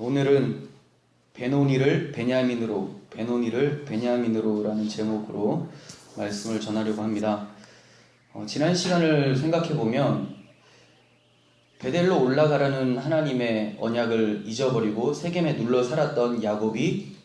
오늘은 베노니를 베냐민으로라는 제목으로 말씀을 전하려고 합니다. 지난 시간을 생각해 보면 베델로 올라가라는 하나님의 언약을 잊어버리고 세겜에 눌러 살았던 야곱이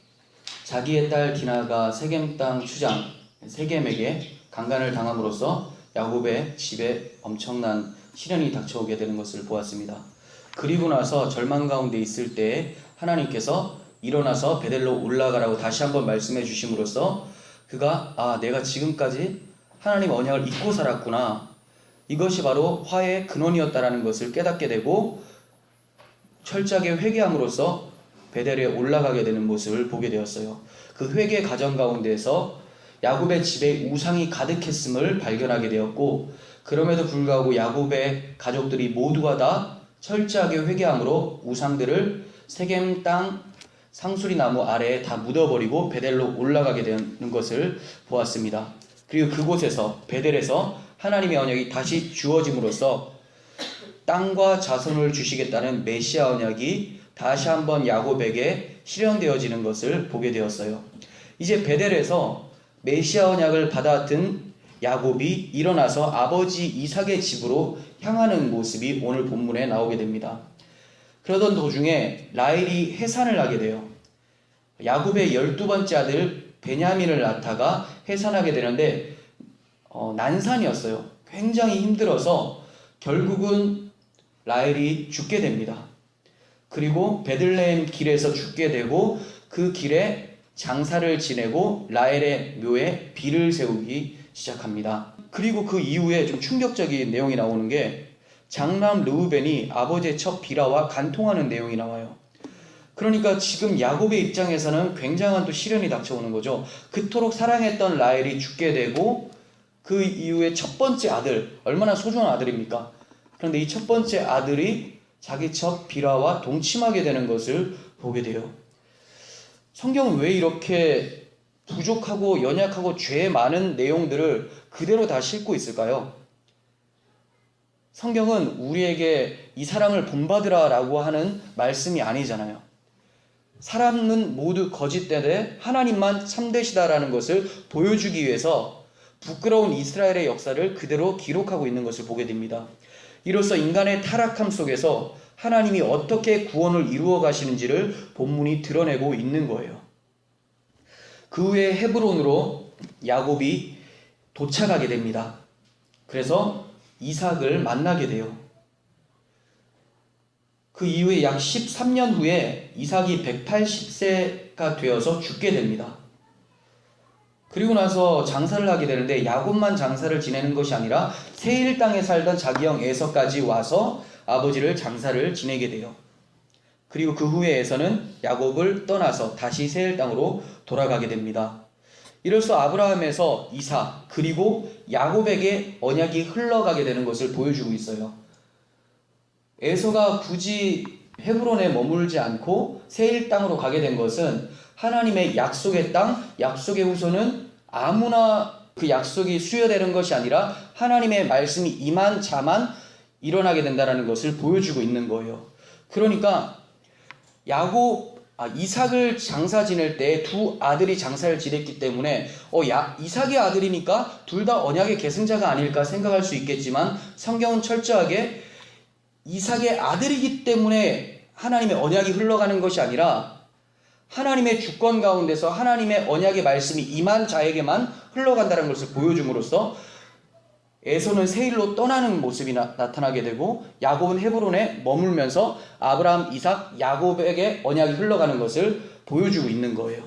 자기의 딸 디나가 세겜 땅 추장 세겜에게 강간을 당함으로써 야곱의 집에 엄청난 시련이 닥쳐오게 되는 것을 보았습니다. 그리고 나서 절망 가운데 있을 때 하나님께서 일어나서 베델로 올라가라고 다시 한번 말씀해 주심으로써 그가 내가 지금까지 하나님 언약을 잊고 살았구나, 이것이 바로 화해의 근원이었다라는 것을 깨닫게 되고 철저하게 회개함으로써 베델에 올라가게 되는 모습을 보게 되었어요. 그 회개 과정 가운데에서 야곱의 집에 우상이 가득했음을 발견하게 되었고, 그럼에도 불구하고 야곱의 가족들이 모두가 다 철저하게 회개함으로 우상들을 세겜 땅 상수리 나무 아래에 다 묻어버리고 베델로 올라가게 되는 것을 보았습니다. 그리고 그곳에서 베델에서 하나님의 언약이 다시 주어짐으로써 땅과 자손을 주시겠다는 메시아 언약이 다시 한번 야곱에게 실현되어지는 것을 보게 되었어요. 이제 베델에서 메시아 언약을 받아든 야곱이 일어나서 아버지 이삭의 집으로 향하는 모습이 오늘 본문에 나오게 됩니다. 그러던 도중에 라헬이 해산을 하게 돼요. 야곱의 12번째 아들 베냐민을 낳다가 해산하게 되는데 난산이었어요. 굉장히 힘들어서 결국은 라헬이 죽게 됩니다. 그리고 베들레헴 길에서 죽게 되고 그 길에 장사를 지내고 라헬의 묘에 비를 세우기 시작합니다. 그리고 그 이후에 좀 충격적인 내용이 나오는 게 장남 르우벤이 아버지의 첫 비라와 간통하는 내용이 나와요. 그러니까 지금 야곱의 입장에서는 굉장한 또 시련이 닥쳐오는 거죠. 그토록 사랑했던 라헬이 죽게 되고 그 이후에 첫 번째 아들, 얼마나 소중한 아들입니까? 그런데 이 첫 번째 아들이 자기 첫 비라와 동침하게 되는 것을 보게 돼요. 성경은 왜 이렇게 부족하고 연약하고 죄 많은 내용들을 그대로 다 싣고 있을까요? 성경은 우리에게 이 사람을 본받으라 라고 하는 말씀이 아니잖아요. 사람은 모두 거짓되되 하나님만 참되시다라는 것을 보여주기 위해서 부끄러운 이스라엘의 역사를 그대로 기록하고 있는 것을 보게 됩니다. 이로써 인간의 타락함 속에서 하나님이 어떻게 구원을 이루어 가시는지를 본문이 드러내고 있는 거예요. 그 후에 헤브론으로 야곱이 도착하게 됩니다. 그래서 이삭을 만나게 돼요. 그 이후에 약 13년 후에 이삭이 180세가 되어서 죽게 됩니다. 그리고 나서 장사를 하게 되는데 야곱만 장사를 지내는 것이 아니라 세일 땅에 살던 자기 형 에서까지 와서 아버지를 장사를 지내게 돼요. 그리고 그 후에 에서는 야곱을 떠나서 다시 세일 땅으로 돌아가게 됩니다. 이로써 아브라함에서 이삭 그리고 야곱에게 언약이 흘러가게 되는 것을 보여주고 있어요. 에서가 굳이 헤브론에 머물지 않고 세일 땅으로 가게 된 것은 하나님의 약속의 땅, 약속의 후손은 아무나 그 약속이 수여되는 것이 아니라 하나님의 말씀이 임한 자만 일어나게 된다는 것을 보여주고 있는 거예요. 그러니까 이삭을 장사 지낼 때 두 아들이 장사를 지냈기 때문에 이삭의 아들이니까 둘 다 언약의 계승자가 아닐까 생각할 수 있겠지만 성경은 철저하게 이삭의 아들이기 때문에 하나님의 언약이 흘러가는 것이 아니라 하나님의 주권 가운데서 하나님의 언약의 말씀이 임한 자에게만 흘러간다는 것을 보여줌으로써 에서는 세일로 떠나는 모습이 나타나게 되고 야곱은 헤브론에 머물면서 아브라함, 이삭, 야곱에게 언약이 흘러가는 것을 보여주고 있는 거예요.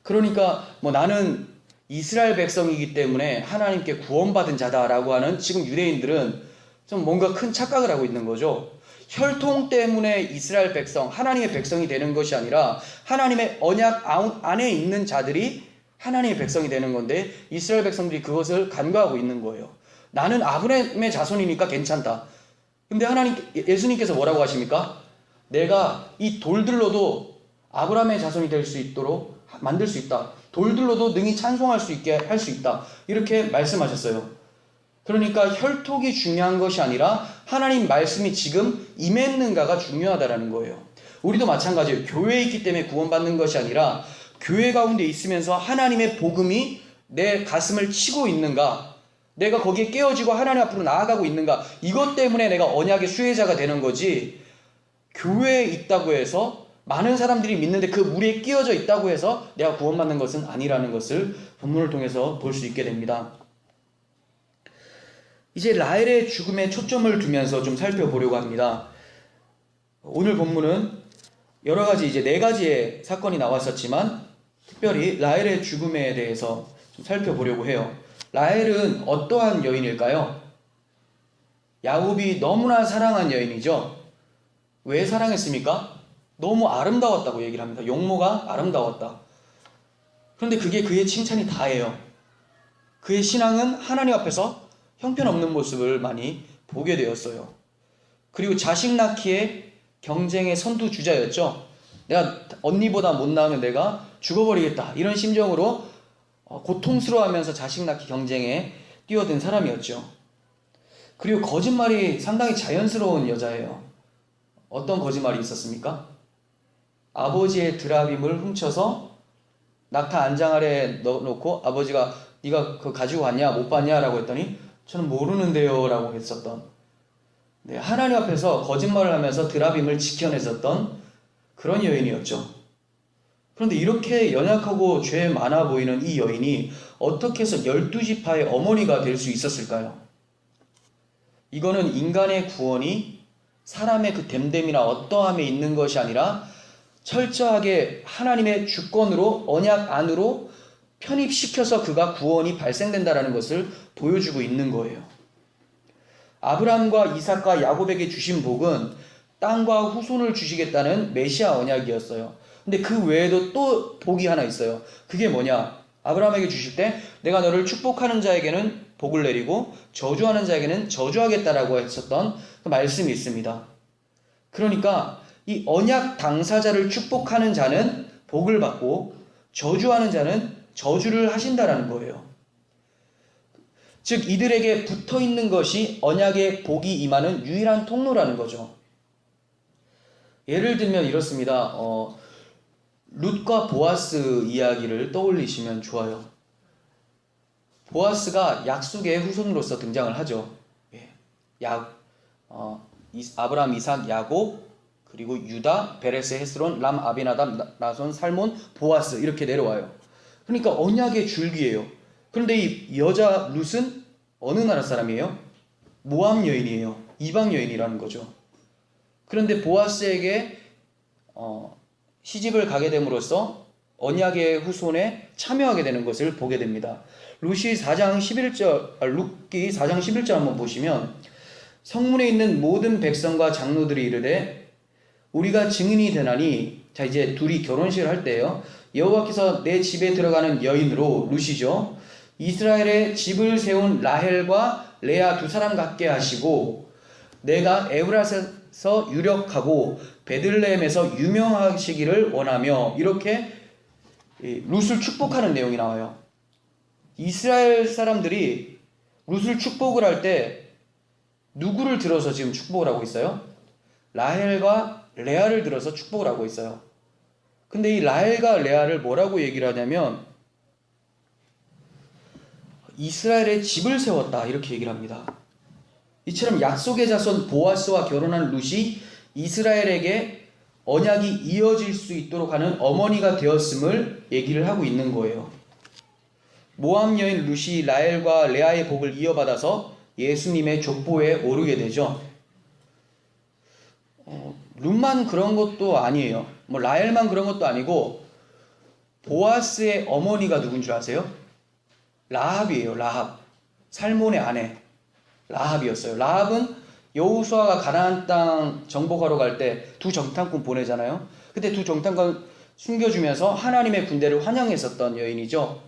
그러니까 나는 이스라엘 백성이기 때문에 하나님께 구원받은 자다라고 하는 지금 유대인들은 좀 뭔가 큰 착각을 하고 있는 거죠. 혈통 때문에 이스라엘 백성, 하나님의 백성이 되는 것이 아니라 하나님의 언약 안에 있는 자들이 하나님의 백성이 되는 건데 이스라엘 백성들이 그것을 간과하고 있는 거예요. 나는 아브라함의 자손이니까 괜찮다. 근데 예수님께서 뭐라고 하십니까? 내가 이 돌들로도 아브라함의 자손이 될 수 있도록 만들 수 있다. 돌들로도 능히 찬송할 수 있게 할 수 있다. 이렇게 말씀하셨어요. 그러니까 혈통이 중요한 것이 아니라 하나님 말씀이 지금 임했는가가 중요하다라는 거예요. 우리도 마찬가지예요. 교회에 있기 때문에 구원받는 것이 아니라 교회 가운데 있으면서 하나님의 복음이 내 가슴을 치고 있는가, 내가 거기에 깨어지고 하나님 앞으로 나아가고 있는가, 이것 때문에 내가 언약의 수혜자가 되는 거지, 교회에 있다고 해서 많은 사람들이 믿는데 그 무리에 끼어져 있다고 해서 내가 구원받는 것은 아니라는 것을 본문을 통해서 볼 수 있게 됩니다. 이제 라헬의 죽음에 초점을 두면서 좀 살펴보려고 합니다. 오늘 본문은 여러 가지 이제 4가지의 사건이 나왔었지만 특별히 라헬의 죽음에 대해서 좀 살펴보려고 해요. 라헬은 어떠한 여인일까요? 야곱이 너무나 사랑한 여인이죠. 왜 사랑했습니까? 너무 아름다웠다고 얘기를 합니다. 용모가 아름다웠다. 그런데 그게 그의 칭찬이 다예요. 그의 신앙은 하나님 앞에서 형편없는 모습을 많이 보게 되었어요. 그리고 자식 낳기에 경쟁의 선두주자였죠. 내가 언니보다 못 낳으면 내가 죽어버리겠다, 이런 심정으로 고통스러워하면서 자식 낳기 경쟁에 뛰어든 사람이었죠. 그리고 거짓말이 상당히 자연스러운 여자예요. 어떤 거짓말이 있었습니까? 아버지의 드라빔을 훔쳐서 낙타 안장 아래 넣어놓고 아버지가 네가 그거 가지고 왔냐 못 봤냐 라고 했더니 저는 모르는데요 라고 했었던, 하나님 앞에서 거짓말을 하면서 드라빔을 지켜냈었던 그런 여인이었죠. 그런데 이렇게 연약하고 죄 많아 보이는 이 여인이 어떻게 해서 12지파의 어머니가 될 수 있었을까요? 이거는 인간의 구원이 사람의 그 됨됨이나 어떠함에 있는 것이 아니라 철저하게 하나님의 주권으로 언약 안으로 편입시켜서 그가 구원이 발생된다라는 것을 보여주고 있는 거예요. 아브라함과 이삭과 야곱에게 주신 복은 땅과 후손을 주시겠다는 메시아 언약이었어요. 근데 그 외에도 또 복이 하나 있어요. 그게 뭐냐? 아브라함에게 주실 때 내가 너를 축복하는 자에게는 복을 내리고 저주하는 자에게는 저주하겠다라고 했었던 그 말씀이 있습니다. 그러니까 이 언약 당사자를 축복하는 자는 복을 받고 저주하는 자는 저주를 하신다라는 거예요. 즉 이들에게 붙어있는 것이 언약의 복이 임하는 유일한 통로라는 거죠. 예를 들면 이렇습니다. 룻과 보아스 이야기를 떠올리시면 좋아요. 보아스가 약속의 후손으로서 등장을 하죠. 아브라함, 이삭, 야곱, 그리고 유다, 베레스, 헤스론, 람, 아비나답, 나손, 살몬, 보아스 이렇게 내려와요. 그러니까 언약의 줄기예요. 그런데 이 여자 룻은 어느 나라 사람이에요? 모압 여인이에요. 이방 여인이라는 거죠. 그런데 보아스에게 시집을 가게 됨으로써 언약의 후손에 참여하게 되는 것을 보게 됩니다. 룻기 4장 11절 한번 보시면 성문에 있는 모든 백성과 장로들이 이르되 우리가 증인이 되나니, 자 이제 둘이 결혼식을 할 때예요. 여호와께서 내 집에 들어가는 여인으로, 룻이죠, 이스라엘에 집을 세운 라헬과 레아 두 사람 같게 하시고 내가 에브라스에서 유력하고 베들레헴에서 유명하시기를 원하며, 이렇게 룻을 축복하는 내용이 나와요. 이스라엘 사람들이 룻을 축복을 할 때 누구를 들어서 지금 축복을 하고 있어요? 라헬과 레아를 들어서 축복을 하고 있어요. 근데 이 라헬과 레아를 뭐라고 얘기를 하냐면 이스라엘에 집을 세웠다, 이렇게 얘기를 합니다. 이처럼 약속의 자손 보아스와 결혼한 룻이 이스라엘에게 언약이 이어질 수 있도록 하는 어머니가 되었음을 얘기를 하고 있는 거예요. 모압 여인 룻이 라헬과 레아의 복을 이어받아서 예수님의 족보에 오르게 되죠. 룻만 그런 것도 아니에요. 라헬만 그런 것도 아니고 보아스의 어머니가 누군 줄 아세요? 라합이에요. 라합. 살몬의 아내 라합이었어요. 라합은 여호수아가 가나안 땅 정복하러 갈 때 두 정탐꾼 보내잖아요. 그때 두 정탐꾼 숨겨주면서 하나님의 군대를 환영했었던 여인이죠.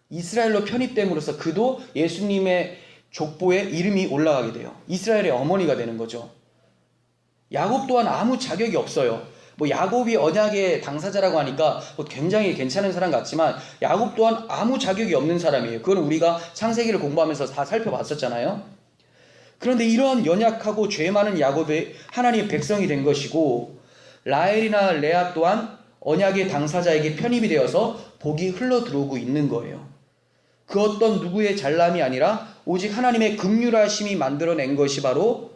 이스라엘로 편입됨으로써 그도 예수님의 족보에 이름이 올라가게 돼요. 이스라엘의 어머니가 되는 거죠. 야곱 또한 아무 자격이 없어요. 야곱이 언약의 당사자라고 하니까 굉장히 괜찮은 사람 같지만 야곱 또한 아무 자격이 없는 사람이에요. 그건 우리가 창세기를 공부하면서 다 살펴봤었잖아요. 그런데 이런 연약하고 죄 많은 야곱이 하나님의 백성이 된 것이고, 라헬이나 레아 또한 언약의 당사자에게 편입이 되어서 복이 흘러 들어오고 있는 거예요. 그 어떤 누구의 잘남이 아니라 오직 하나님의 긍휼하심이 만들어낸 것이 바로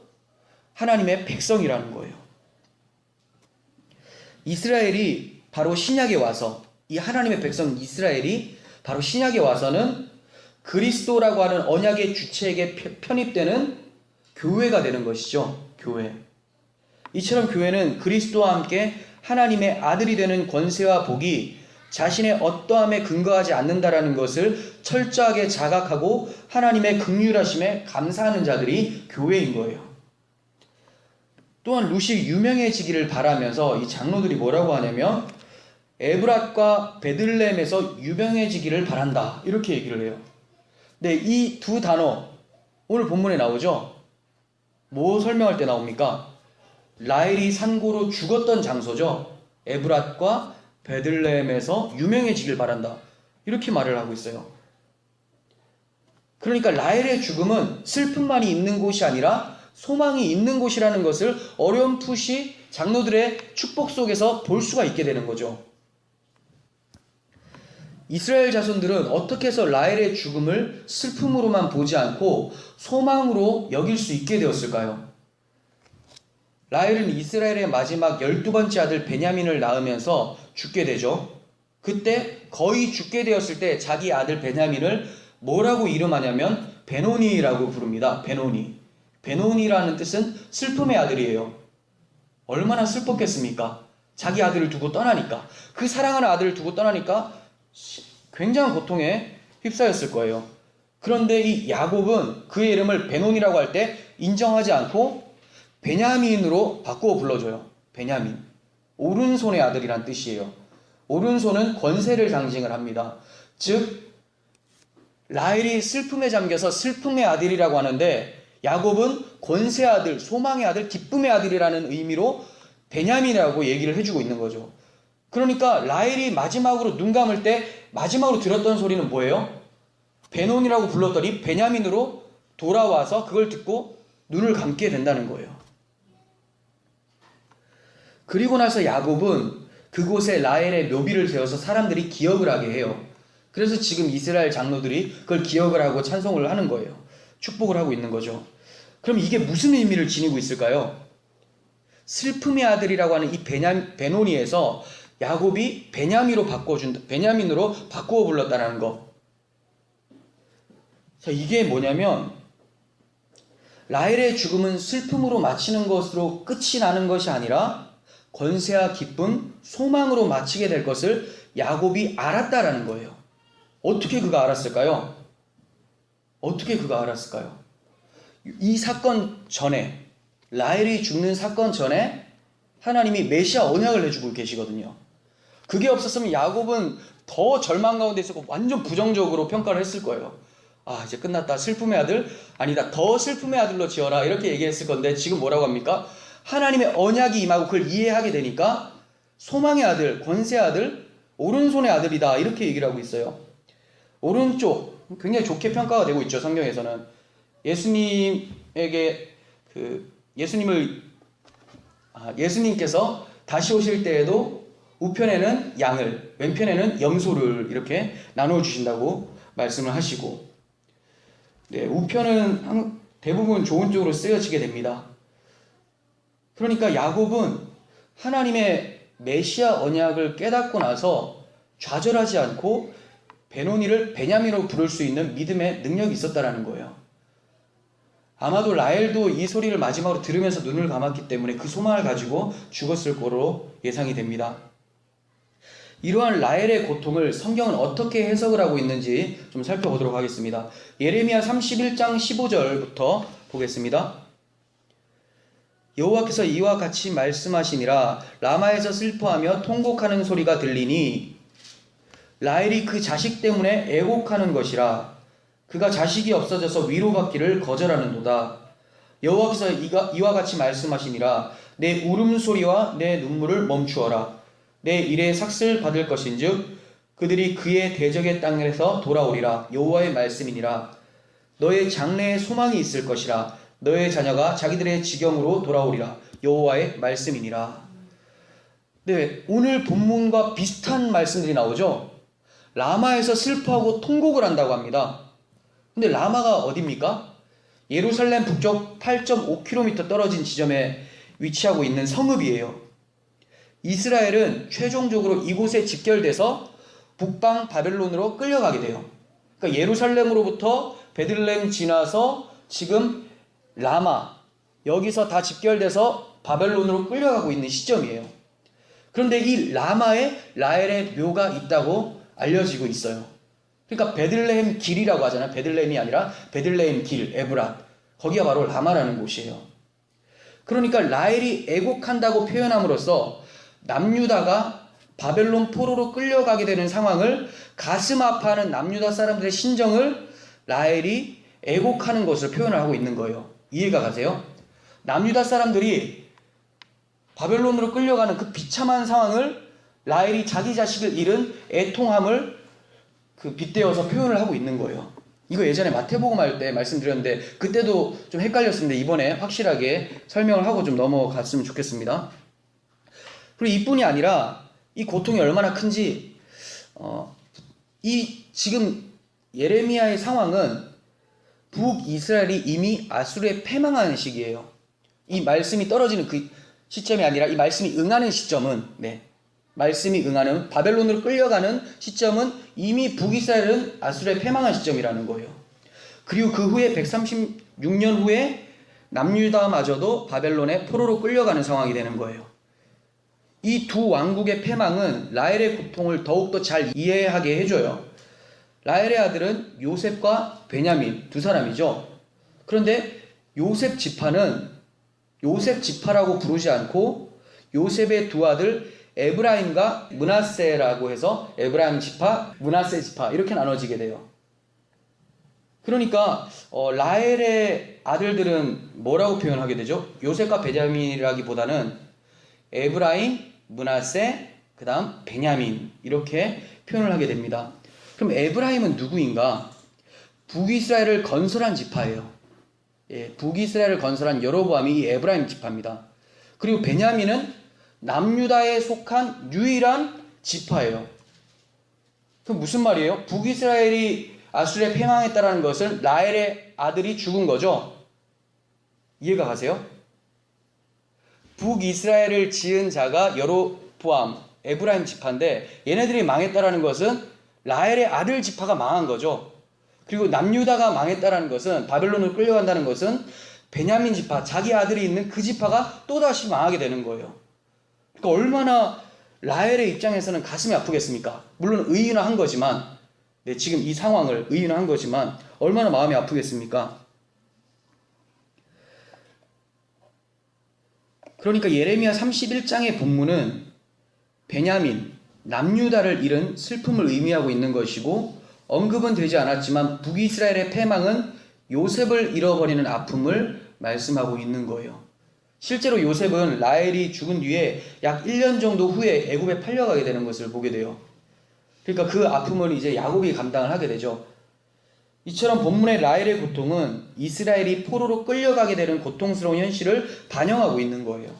하나님의 백성이라는 거예요. 이스라엘이 바로 신약에 와서, 이 하나님의 백성 이스라엘이 바로 신약에 와서는 그리스도라고 하는 언약의 주체에게 편입되는 교회가 되는 것이죠. 교회. 이처럼 교회는 그리스도와 함께 하나님의 아들이 되는 권세와 복이 자신의 어떠함에 근거하지 않는다라는 것을 철저하게 자각하고 하나님의 긍휼하심에 감사하는 자들이 교회인 거예요. 또한 룻이 유명해지기를 바라면서 이 장로들이 뭐라고 하냐면 에브랏과 베들레헴에서 유명해지기를 바란다, 이렇게 얘기를 해요. 네, 이 두 단어 오늘 본문에 나오죠. 뭐 설명할 때 나옵니까? 라헬이 산고로 죽었던 장소죠. 에브랏과 베들레헴에서 유명해지길 바란다, 이렇게 말을 하고 있어요. 그러니까 라헬의 죽음은 슬픔만이 있는 곳이 아니라 소망이 있는 곳이라는 것을 어렴풋이 장로들의 축복 속에서 볼 수가 있게 되는 거죠. 이스라엘 자손들은 어떻게 해서 라헬의 죽음을 슬픔으로만 보지 않고 소망으로 여길 수 있게 되었을까요? 라헬은 이스라엘의 마지막 12번째 아들 베냐민을 낳으면서 죽게 되죠. 그때 거의 죽게 되었을 때 자기 아들 베냐민을 뭐라고 이름하냐면 베노니라고 부릅니다. 베노니. 베노니라는 뜻은 슬픔의 아들이에요. 얼마나 슬펐겠습니까? 자기 아들을 두고 떠나니까. 그 사랑하는 아들을 두고 떠나니까 굉장한 고통에 휩싸였을 거예요. 그런데 이 야곱은 그의 이름을 베논이라고 할 때 인정하지 않고 베냐민으로 바꾸어 불러줘요. 베냐민. 오른손의 아들이란 뜻이에요. 오른손은 권세를 상징을 합니다. 즉 라헬이 슬픔에 잠겨서 슬픔의 아들이라고 하는데 야곱은 권세의 아들, 소망의 아들, 기쁨의 아들이라는 의미로 베냐민이라고 얘기를 해주고 있는 거죠. 그러니까 라헬이 마지막으로 눈 감을 때 마지막으로 들었던 소리는 뭐예요? 베논이라고 불렀더니 베냐민으로 돌아와서 그걸 듣고 눈을 감게 된다는 거예요. 그리고 나서 야곱은 그곳에 라헬의 묘비를 세워서 사람들이 기억을 하게 해요. 그래서 지금 이스라엘 장로들이 그걸 기억을 하고 찬송을 하는 거예요. 축복을 하고 있는 거죠. 그럼 이게 무슨 의미를 지니고 있을까요? 슬픔의 아들이라고 하는 이 베노니에서 야곱이 베냐민으로 바꾸어 불렀다는 것. 자, 이게 뭐냐면 라헬의 죽음은 슬픔으로 마치는 것으로 끝이 나는 것이 아니라 권세와 기쁨, 소망으로 마치게 될 것을 야곱이 알았다라는 거예요. 어떻게 그가 알았을까요? 이 사건 전에, 라헬이 죽는 사건 전에 하나님이 메시아 언약을 해주고 계시거든요. 그게 없었으면 야곱은 더 절망 가운데 있었고 완전 부정적으로 평가를 했을 거예요. 아, 이제 끝났다. 슬픔의 아들? 아니다. 더 슬픔의 아들로 지어라. 이렇게 얘기했을 건데 지금 뭐라고 합니까? 하나님의 언약이 임하고 그걸 이해하게 되니까 소망의 아들, 권세의 아들, 오른손의 아들이다. 이렇게 얘기를 하고 있어요. 오른쪽, 굉장히 좋게 평가가 되고 있죠. 성경에서는. 예수님께서 다시 오실 때에도 우편에는 양을, 왼편에는 염소를 이렇게 나눠 주신다고 말씀을 하시고, 네, 우편은 대부분 좋은 쪽으로 쓰여지게 됩니다. 그러니까 야곱은 하나님의 메시아 언약을 깨닫고 나서 좌절하지 않고 베노니를 베냐민으로 부를 수 있는 믿음의 능력이 있었다라는 거예요. 아마도 라헬도 이 소리를 마지막으로 들으면서 눈을 감았기 때문에 그 소망을 가지고 죽었을 거로 예상이 됩니다. 이러한 라헬의 고통을 성경은 어떻게 해석을 하고 있는지 좀 살펴보도록 하겠습니다. 예레미야 31장 15절부터 보겠습니다. 여호와께서 이와 같이 말씀하시니라. 라마에서 슬퍼하며 통곡하는 소리가 들리니 라헬이 그 자식 때문에 애곡하는 것이라. 그가 자식이 없어져서 위로받기를 거절하는도다. 여호와께서 이와 같이 말씀하시니라. 내 울음소리와 내 눈물을 멈추어라. 내 일에 삭슬 받을 것인즉 그들이 그의 대적의 땅에서 돌아오리라. 여호와의 말씀이니라. 너의 장래에 소망이 있을 것이라. 너의 자녀가 자기들의 지경으로 돌아오리라. 여호와의 말씀이니라. 네, 오늘 본문과 비슷한 말씀들이 나오죠. 라마에서 슬퍼하고 통곡을 한다고 합니다. 근데 라마가 어디입니까? 예루살렘 북쪽 8.5km 떨어진 지점에 위치하고 있는 성읍이에요. 이스라엘은 최종적으로 이곳에 집결돼서 북방 바벨론으로 끌려가게 돼요. 그러니까 예루살렘으로부터 베들레헴 지나서 지금 라마, 여기서 다 집결돼서 바벨론으로 끌려가고 있는 시점이에요. 그런데 이 라마에 라헬의 묘가 있다고 알려지고 있어요. 그러니까 베들레헴 길이라고 하잖아요. 베들레헴이 아니라 베들레헴 길, 에브랏. 거기가 바로 라마라는 곳이에요. 그러니까 라헬이 애곡한다고 표현함으로써 남유다가 바벨론 포로로 끌려가게 되는 상황을 가슴 아파하는 남유다 사람들의 심정을 라헬이 애곡하는 것을 표현을 하고 있는 거예요. 이해가 가세요? 남유다 사람들이 바벨론으로 끌려가는 그 비참한 상황을 라헬이 자기 자식을 잃은 애통함을 빗대어서 표현을 하고 있는 거예요. 이거 예전에 마태복음 할 때 말씀드렸는데 그때도 좀 헷갈렸었는데 이번에 확실하게 설명을 하고 좀 넘어갔으면 좋겠습니다. 그리고 이뿐이 아니라 이 고통이 얼마나 큰지 이 지금 예레미야의 상황은 북이스라엘이 이미 아수르에 패망하는 시기예요. 이 말씀이 떨어지는 그 시점이 아니라 이 말씀이 응하는 시점은 말씀이 응하는 바벨론으로 끌려가는 시점은 이미 북이스라엘은 아수르에 패망한 시점이라는 거예요. 그리고 그 후에 136년 후에 남유다마저도 바벨론의 포로로 끌려가는 상황이 되는 거예요. 이 두 왕국의 패망은 라헬의 고통을 더욱더 잘 이해하게 해줘요. 라헬의 아들은 요셉과 베냐민 두 사람이죠. 그런데 요셉 지파는 요셉 지파라고 부르지 않고 요셉의 두 아들 에브라임과 므낫세라고 해서 에브라임 지파, 므낫세 지파 이렇게 나눠지게 돼요. 그러니까 라헬의 아들들은 뭐라고 표현하게 되죠? 요셉과 베냐민이라기보다는 에브라임, 므낫세, 그 다음 베냐민 이렇게 표현을 하게 됩니다. 그럼 에브라임은 누구인가? 북이스라엘을 건설한 지파예요. 북이스라엘을 건설한 여로보암이 이 에브라임 지파입니다. 그리고 베냐민은 남유다에 속한 유일한 지파예요. 그럼 무슨 말이에요? 북이스라엘이 아수르에 패망했다는 것은 라헬의 아들이 죽은 거죠. 이해가 가세요? 북이스라엘을 지은 자가 여로보암, 에브라임 지파인데 얘네들이 망했다는 것은 라헬의 아들 지파가 망한 거죠. 그리고 남유다가 망했다는 것은 바벨론으로 끌려간다는 것은 베냐민 지파, 자기 아들이 있는 그 지파가 또다시 망하게 되는 거예요. 그러니까 얼마나 라헬의 입장에서는 가슴이 아프겠습니까? 물론 의인화한 거지만 지금 이 상황을 의인화한 거지만 얼마나 마음이 아프겠습니까? 그러니까 예레미야 31장의 본문은 베냐민, 남유다를 잃은 슬픔을 의미하고 있는 것이고 언급은 되지 않았지만 북이스라엘의 패망은 요셉을 잃어버리는 아픔을 말씀하고 있는 거예요. 실제로 요셉은 라헬이 죽은 뒤에 약 1년 정도 후에 애굽에 팔려가게 되는 것을 보게 돼요. 그러니까 그 아픔을 이제 야곱이 감당을 하게 되죠. 이처럼 본문의 라헬의 고통은 이스라엘이 포로로 끌려가게 되는 고통스러운 현실을 반영하고 있는 거예요.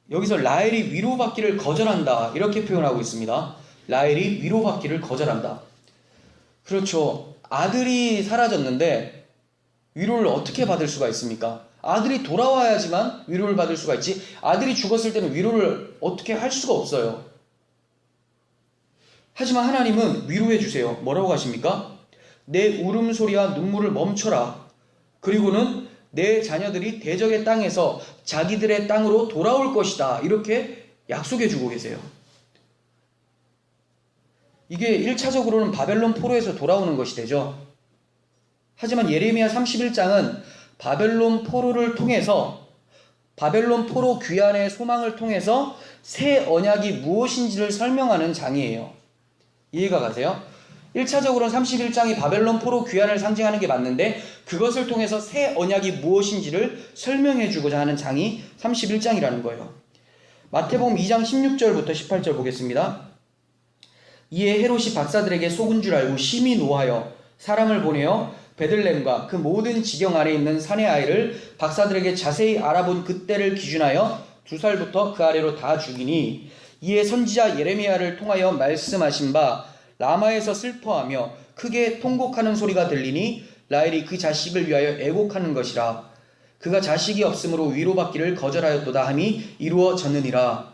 여기서 라헬이 위로받기를 거절한다 이렇게 표현하고 있습니다. 라헬이 위로받기를 거절한다. 그렇죠. 아들이 사라졌는데 위로를 어떻게 받을 수가 있습니까? 아들이 돌아와야지만 위로를 받을 수가 있지 아들이 죽었을 때는 위로를 어떻게 할 수가 없어요. 하지만 하나님은 위로해 주세요. 뭐라고 하십니까? 내 울음소리와 눈물을 멈춰라. 그리고는 내 자녀들이 대적의 땅에서 자기들의 땅으로 돌아올 것이다. 이렇게 약속해 주고 계세요. 이게 1차적으로는 바벨론 포로에서 돌아오는 것이 되죠. 하지만 예레미야 31장은 바벨론 포로를 통해서 바벨론 포로 귀환의 소망을 통해서 새 언약이 무엇인지를 설명하는 장이에요. 이해가 가세요? 1차적으로는 31장이 바벨론 포로 귀환을 상징하는 게 맞는데 그것을 통해서 새 언약이 무엇인지를 설명해 주고자 하는 장이 31장이라는 거예요. 마태복음 2장 16절부터 18절 보겠습니다. 이에 헤롯이 박사들에게 속은 줄 알고 심히 노하여 사람을 보내어 베들레헴과 그 모든 지경 아래 있는 산의 아이를 박사들에게 자세히 알아본 그때를 기준하여 두 살부터 그 아래로 다 죽이니 이에 선지자 예레미야를 통하여 말씀하신 바 라마에서 슬퍼하며 크게 통곡하는 소리가 들리니 라헬이 그 자식을 위하여 애곡하는 것이라. 그가 자식이 없으므로 위로받기를 거절하였도다 함이 이루어졌느니라.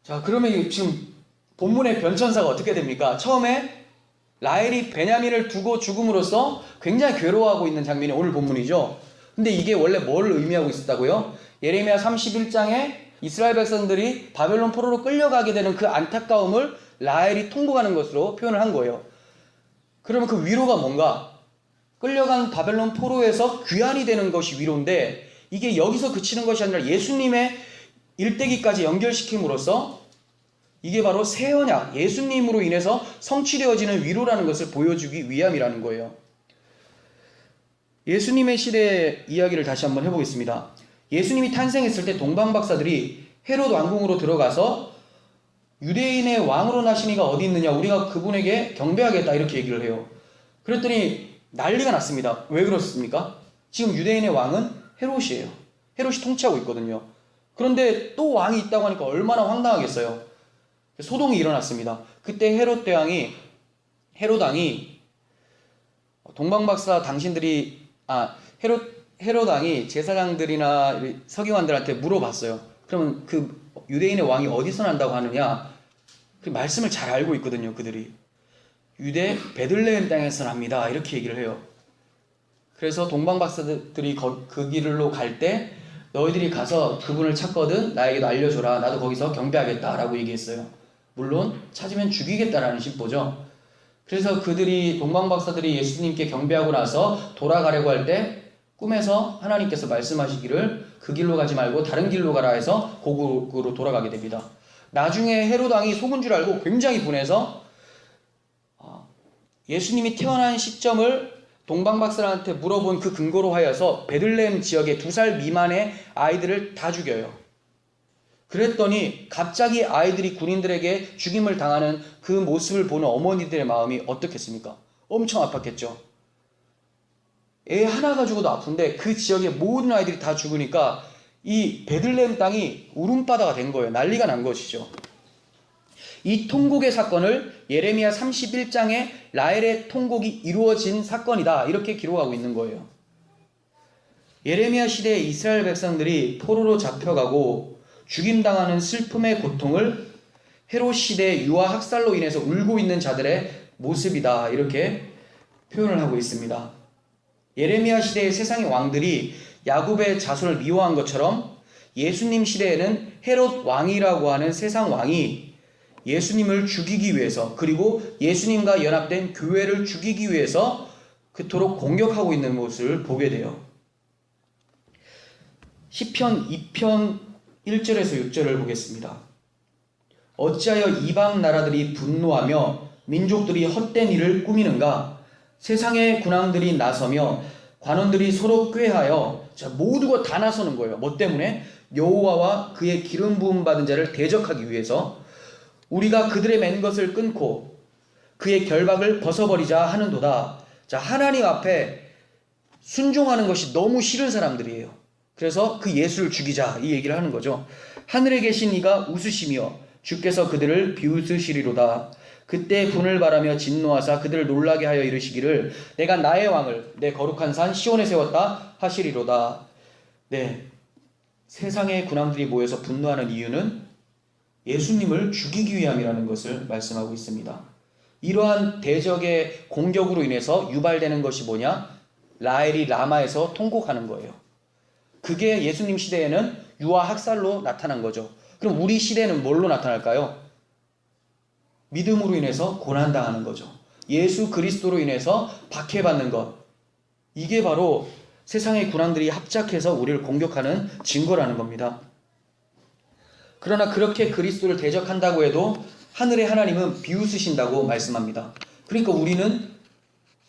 자, 그러면 지금 본문의 변천사가 어떻게 됩니까? 처음에 라헬이 베냐민을 두고 죽음으로써 굉장히 괴로워하고 있는 장면이 오늘 본문이죠. 근데 이게 원래 뭘 의미하고 있었다고요? 예레미야 31장에 이스라엘 백성들이 바벨론 포로로 끌려가게 되는 그 안타까움을 라헬이 통곡하는 것으로 표현을 한 거예요. 그러면 그 위로가 뭔가? 끌려간 바벨론 포로에서 귀환이 되는 것이 위로인데, 이게 여기서 그치는 것이 아니라 예수님의 일대기까지 연결시킴으로써 이게 바로 새 언약, 예수님으로 인해서 성취되어지는 위로라는 것을 보여주기 위함이라는 거예요. 예수님의 시대 이야기를 다시 한번 해보겠습니다. 예수님이 탄생했을 때 동방박사들이 헤롯 왕궁으로 들어가서 유대인의 왕으로 나시니가 어디 있느냐, 우리가 그분에게 경배하겠다, 이렇게 얘기를 해요. 그랬더니 난리가 났습니다. 왜 그렇습니까? 지금 유대인의 왕은 헤롯이에요. 헤롯이 통치하고 있거든요. 그런데 또 왕이 있다고 하니까 얼마나 황당하겠어요. 소동이 일어났습니다. 그때 헤롯 왕이 동방박사 당신들이 헤롯 왕이 제사장들이나 서기관들한테 물어봤어요. 그러면 그 유대인의 왕이 어디서 난다고 하느냐? 그 말씀을 잘 알고 있거든요, 그들이. 유대 베들레헴 땅에서 납니다, 이렇게 얘기를 해요. 그래서 동방박사들이 그 길로 갈 때 너희들이 가서 그분을 찾거든 나에게도 알려줘라, 나도 거기서 경배하겠다 라고 얘기했어요. 물론 찾으면 죽이겠다라는 심보죠. 그래서 동방박사들이 예수님께 경배하고 나서 돌아가려고 할 때 꿈에서 하나님께서 말씀하시기를 그 길로 가지 말고 다른 길로 가라 해서 고국으로 돌아가게 됩니다. 나중에 헤롯 왕이 속은 줄 알고 굉장히 분해서 예수님이 태어난 시점을 동방박사들한테 물어본 그 근거로 하여서 베들레헴 지역의 2살 미만의 아이들을 다 죽여요. 그랬더니 갑자기 아이들이 군인들에게 죽임을 당하는 그 모습을 보는 어머니들의 마음이 어떻겠습니까? 엄청 아팠겠죠. 애 하나가 죽어도 아픈데 그 지역의 모든 아이들이 다 죽으니까 이 베들레헴 땅이 울음바다가 된 거예요. 난리가 난 것이죠. 이 통곡의 사건을 예레미야 31장에 라헬의 통곡이 이루어진 사건이다, 이렇게 기록하고 있는 거예요. 예레미야 시대에 이스라엘 백성들이 포로로 잡혀가고 죽임당하는 슬픔의 고통을 헤롯 시대의 유아 학살로 인해서 울고 있는 자들의 모습이다, 이렇게 표현을 하고 있습니다. 예레미야 시대의 세상의 왕들이 야곱의 자손을 미워한 것처럼 예수님 시대에는 헤롯 왕이라고 하는 세상 왕이 예수님을 죽이기 위해서, 그리고 예수님과 연합된 교회를 죽이기 위해서 그토록 공격하고 있는 모습을 보게 돼요. 시편 2편 1절에서 6절을 보겠습니다. 어찌하여 이방 나라들이 분노하며 민족들이 헛된 일을 꾸미는가? 세상의 군왕들이 나서며 관원들이 서로 꾀하여, 모두가 다 나서는 거예요. 뭐 때문에? 여호와와 그의 기름 부음 받은 자를 대적하기 위해서. 우리가 그들의 맨 것을 끊고 그의 결박을 벗어버리자 하는도다. 자, 하나님 앞에 순종하는 것이 너무 싫은 사람들이에요. 그래서 그 예수를 죽이자, 이 얘기를 하는 거죠. 하늘에 계신 이가 웃으시며 주께서 그들을 비웃으시리로다. 그때 분을 바라며 진노하사 그들을 놀라게 하여 이르시기를 내가 나의 왕을 내 거룩한 산 시온에 세웠다 하시리로다. 네, 세상의 군왕들이 모여서 분노하는 이유는 예수님을 죽이기 위함이라는 것을 말씀하고 있습니다. 이러한 대적의 공격으로 인해서 유발되는 것이 뭐냐? 라헬이 라마에서 통곡하는 거예요. 그게 예수님 시대에는 유아 학살로 나타난 거죠. 그럼 우리 시대는 뭘로 나타날까요? 믿음으로 인해서 고난당하는 거죠. 예수 그리스도로 인해서 박해받는 것. 이게 바로 세상의 군왕들이 합작해서 우리를 공격하는 증거라는 겁니다. 그러나 그렇게 그리스도를 대적한다고 해도 하늘의 하나님은 비웃으신다고 말씀합니다. 그러니까 우리는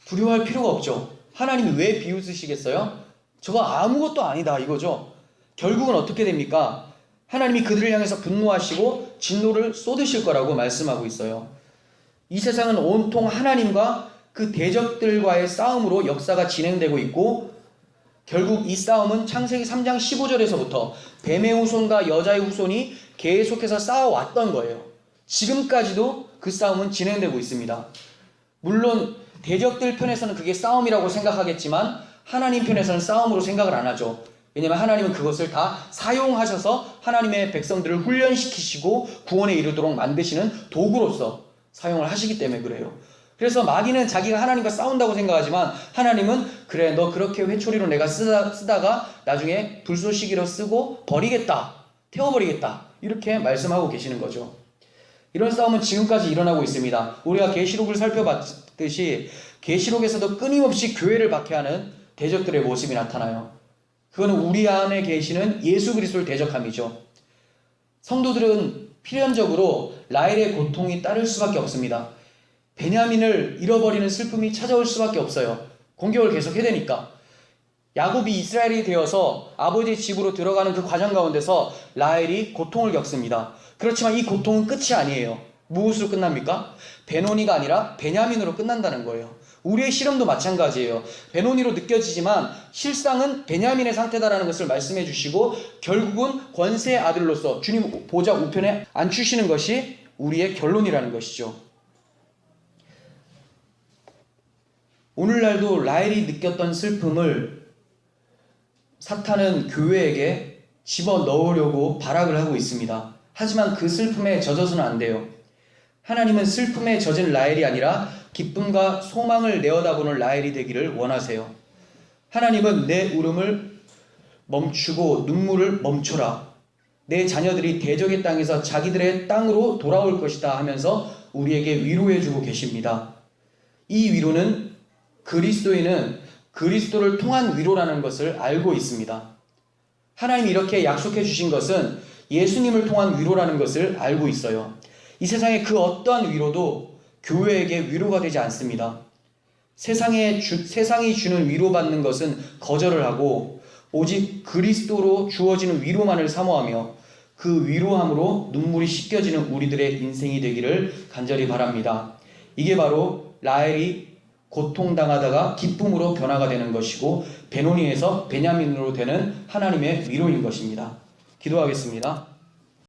두려워할 필요가 없죠. 하나님이 왜 비웃으시겠어요? 저거 아무것도 아니다, 이거죠. 결국은 어떻게 됩니까? 하나님이 그들을 향해서 분노하시고 진노를 쏟으실 거라고 말씀하고 있어요. 이 세상은 온통 하나님과 그 대적들과의 싸움으로 역사가 진행되고 있고, 결국 이 싸움은 창세기 3장 15절에서부터 뱀의 후손과 여자의 후손이 계속해서 싸워왔던 거예요. 지금까지도 그 싸움은 진행되고 있습니다. 물론 대적들 편에서는 그게 싸움이라고 생각하겠지만 하나님 편에서는 싸움으로 생각을 안 하죠. 왜냐하면 하나님은 그것을 다 사용하셔서 하나님의 백성들을 훈련시키시고 구원에 이르도록 만드시는 도구로서 사용을 하시기 때문에 그래요. 그래서 마귀는 자기가 하나님과 싸운다고 생각하지만 하나님은 그래 너 그렇게 회초리로 내가 쓰다가 나중에 불쏘시개로 쓰고 버리겠다, 태워버리겠다 이렇게 말씀하고 계시는 거죠. 이런 싸움은 지금까지 일어나고 있습니다. 우리가 계시록을 살펴봤듯이 계시록에서도 끊임없이 교회를 박해하는 대적들의 모습이 나타나요. 그거는 우리 안에 계시는 예수 그리스도를 대적함이죠. 성도들은 필연적으로 라헬의 고통이 따를 수밖에 없습니다. 베냐민을 잃어버리는 슬픔이 찾아올 수밖에 없어요. 공격을 계속 해야 되니까. 야곱이 이스라엘이 되어서 아버지의 집으로 들어가는 그 과정 가운데서 라헬이 고통을 겪습니다. 그렇지만 이 고통은 끝이 아니에요. 무엇으로 끝납니까? 베노니가 아니라 베냐민으로 끝난다는 거예요. 우리의 시련도 마찬가지예요. 베노니로 느껴지지만 실상은 베냐민의 상태다라는 것을 말씀해 주시고 결국은 권세의 아들로서 주님 보좌 우편에 앉히시는 것이 우리의 결론이라는 것이죠. 오늘날도 라헬이 느꼈던 슬픔을 사탄은 교회에게 집어넣으려고 발악을 하고 있습니다. 하지만 그 슬픔에 젖어서는 안 돼요. 하나님은 슬픔에 젖은 라헬이 아니라 기쁨과 소망을 내어다보는 라헬이 되기를 원하세요. 하나님은 내 울음을 멈추고 눈물을 멈춰라. 내 자녀들이 대적의 땅에서 자기들의 땅으로 돌아올 것이다 하면서 우리에게 위로해주고 계십니다. 이 위로는 그리스도인은 그리스도를 통한 위로라는 것을 알고 있습니다. 하나님이 이렇게 약속해 주신 것은 예수님을 통한 위로라는 것을 알고 있어요. 이 세상의 그 어떠한 위로도 교회에게 위로가 되지 않습니다. 세상이 주는 위로받는 것은 거절을 하고 오직 그리스도로 주어지는 위로만을 사모하며 그 위로함으로 눈물이 씻겨지는 우리들의 인생이 되기를 간절히 바랍니다. 이게 바로 라헬이 고통당하다가 기쁨으로 변화가 되는 것이고 베노니에서 베냐민으로 되는 하나님의 위로인 것입니다. 기도하겠습니다.